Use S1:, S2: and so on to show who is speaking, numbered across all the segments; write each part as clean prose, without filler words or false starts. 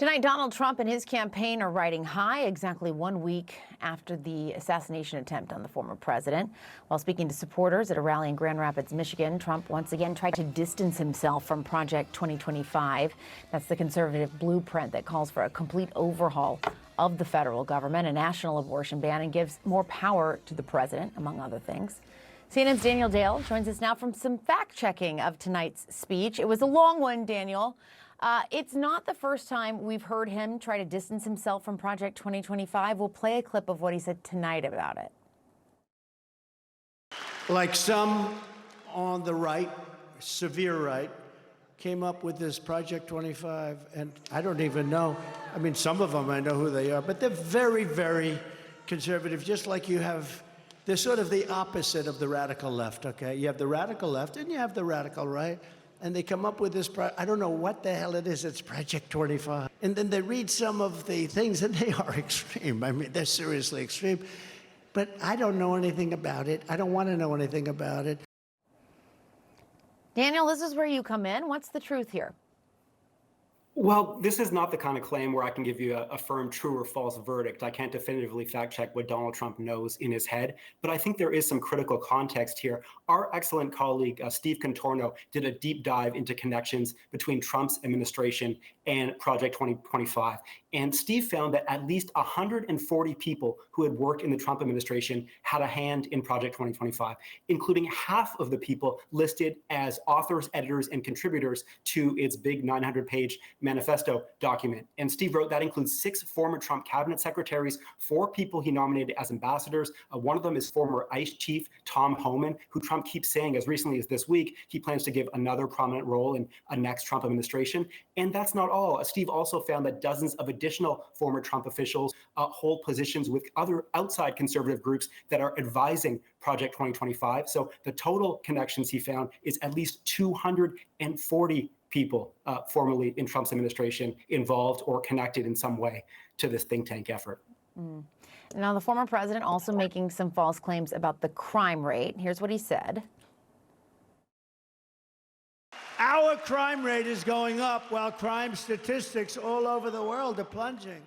S1: Tonight, Donald Trump and his campaign are riding high exactly 1 week after the assassination attempt on the former president. While speaking to supporters at a rally in Grand Rapids, Michigan, Trump once again tried to distance himself from Project 2025. That's the conservative blueprint that calls for a complete overhaul of the federal government, a national abortion ban, and gives more power to the president, among other things. CNN's Daniel Dale joins us now from some fact-checking of tonight's speech. It was a long one, Daniel. It's not the first time we've heard him try to distance himself from Project 2025. We'll play a clip of what he said tonight about it.
S2: Like some on the right, severe right, came up with this Project 25, and I don't even know. I mean, some of them I know who they are, but they're very, very conservative, just like you have. They're sort of the opposite of the radical left, okay? You have the radical left and you have the radical right. And they come up with this, I don't know what the hell it is, it's Project 25. And then they read some of the things and they are extreme. I mean, they're seriously extreme. But I don't know anything about it. I don't want to know anything about it.
S1: Daniel, this is where you come in. What's the truth here?
S3: Well, this is not the kind of claim where I can give you a firm true or false verdict. I can't definitively fact check what Donald Trump knows in his head, but I think there is some critical context here. Our excellent colleague, Steve Contorno, did a deep dive into connections between Trump's administration and Project 2025. And Steve found that at least 140 people who had worked in the Trump administration had a hand in Project 2025, including half of the people listed as authors, editors, and contributors to its big 900-page manifesto document. And Steve wrote that includes 6 former Trump cabinet secretaries, 4 people he nominated as ambassadors. One of them is former ICE chief Tom Homan, who Trump keeps saying as recently as this week he plans to give another prominent role in a next Trump administration. And that's not all. Steve also found that dozens of additional former Trump officials hold positions with other outside conservative groups that are advising Project 2025. So the total connections he found is at least 240 people formerly in Trump's administration involved or connected in some way to this think tank effort.
S1: Now, the former president also making some false claims about the crime rate. Here's what he said.
S2: Our crime rate is going up while crime statistics all over the world are plunging.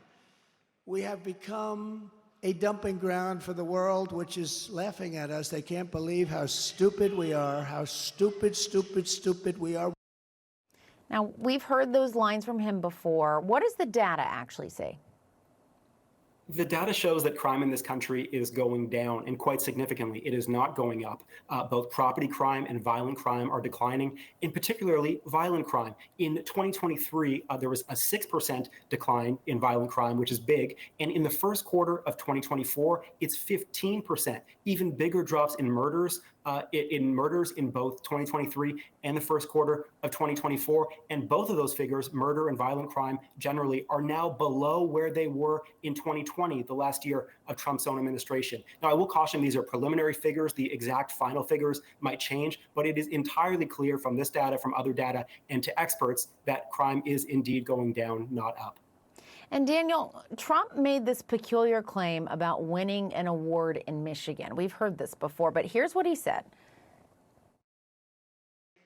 S2: We have become a dumping ground for the world, which is laughing at us. They can't believe how stupid we are, how stupid we are.
S1: Now, we've heard those lines from him before. What does the data actually say?
S3: The data shows that crime in this country is going down, and quite significantly. It is not going up. Both property crime and violent crime are declining, and particularly violent crime. In 2023, there was a 6% decline in violent crime, which is big. And in the first quarter of 2024, it's 15%. Even bigger drops in murders. In both 2023 and the first quarter of 2024. And both of those figures, murder and violent crime generally, are now below where they were in 2020, the last year of Trump's own administration. Now, I will caution these are preliminary figures. The exact final figures might change, but it is entirely clear from this data, from other data, and to experts that crime is indeed going down, not up.
S1: And Daniel, Trump made this peculiar claim about winning an award in Michigan. We've heard this before, but here's what he said.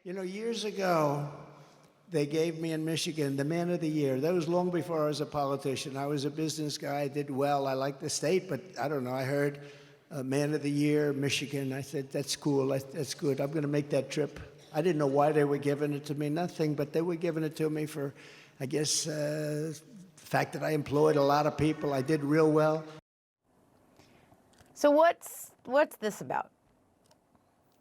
S2: You know, years ago, they gave me in Michigan the Man of the Year. That was long before I was a politician. I was a business guy, I did well. I liked the state, but I don't know. I heard Man of the Year, Michigan. I said, that's cool, that's good. I'm going to make that trip. I didn't know why they were giving it to me, nothing, but they were giving it to me for, I guess, the fact that I employed a lot of people. I did real well.
S1: So what's this about?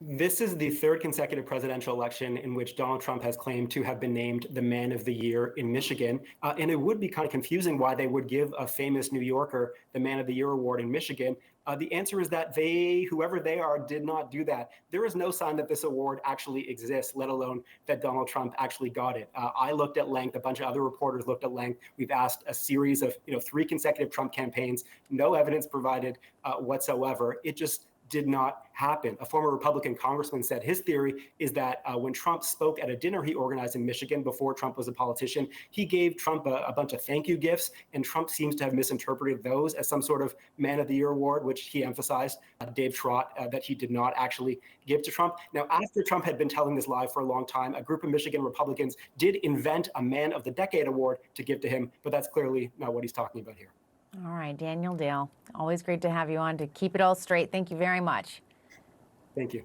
S3: This is the third consecutive presidential election in which Donald Trump has claimed to have been named the Man of the Year in Michigan. And it would be kind of confusing why they would give a famous New Yorker the Man of the Year award in Michigan. The answer is that whoever they are, did not do that. There is no sign that this award actually exists, let alone that Donald Trump actually got it. I looked at length, a bunch of other reporters looked at length. We've asked a series of 3 consecutive Trump campaigns, no evidence provided whatsoever. It just did not happen. A former Republican congressman said his theory is that when Trump spoke at a dinner he organized in Michigan before Trump was a politician, he gave Trump a bunch of thank you gifts, and Trump seems to have misinterpreted those as some sort of Man of the Year award, which he emphasized, Dave Trott, that he did not actually give to Trump. Now, after Trump had been telling this lie for a long time, a group of Michigan Republicans did invent a Man of the Decade award to give to him, but that's clearly not what he's talking about here.
S1: All right, Daniel Dale, always great to have you on to keep it all straight. Thank you very much.
S3: Thank you.